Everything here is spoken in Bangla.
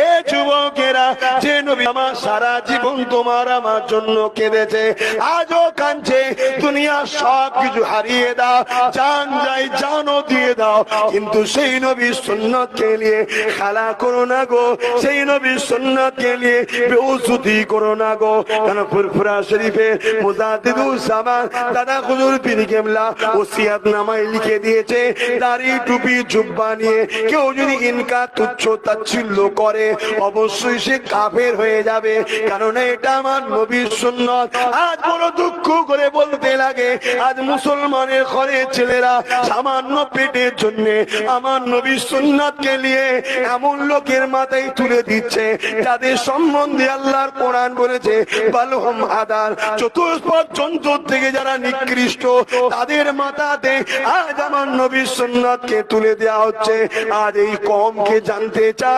এ যুবকেরা, যে নবী আমার সারা জীবন তোমার আমার জন্য কেঁদেছে, আজও কাঁদছে, দুনিয়া সব কিছু হারিয়ে দাও, জান যাই জানও দিয়ে দাও, কিন্তু সেই নবীর সুন্নতকে নিয়ে খেলা করো না গো, সেই নবীর সুন্নতকে নিয়ে বেউসুতি করো না গো। কারণ ফুরফুরা শরীফে মুজাদ্দিদুল জামান দাদা হুজুর পীর কেবলা ওসিয়াত নামায় লিখে দিয়েছে, দাড়ি টুপি জুব্বা নিয়ে কেউ যদি ইনকার তুচ্ছ তাচ্ছিল্য করে অবশ্যই সে কাফের হয়ে যাবে, কারণ এটা আমার নবীর সুন্নত। আজ বড় দুঃখ করে বলতে লাগে, আজ মুসলমানের ঘরে ছেলেরা সামান্য পেটের জন্য আমার নবীর সুন্নাতকে নিয়ে এমন লোকের মাথায় তুলে দিচ্ছে যাদের সম্বন্ধে আল্লাহর কোরআন বলেছে বালহুম আদার, চতুষ্পদ জন্তু থেকে যারা নিকৃষ্ট তাদের মাথাতে আজ আমার নবীর সুন্নাতকে তুলে দেওয়া হচ্ছে। আজ এই কওমকে জানতে চায়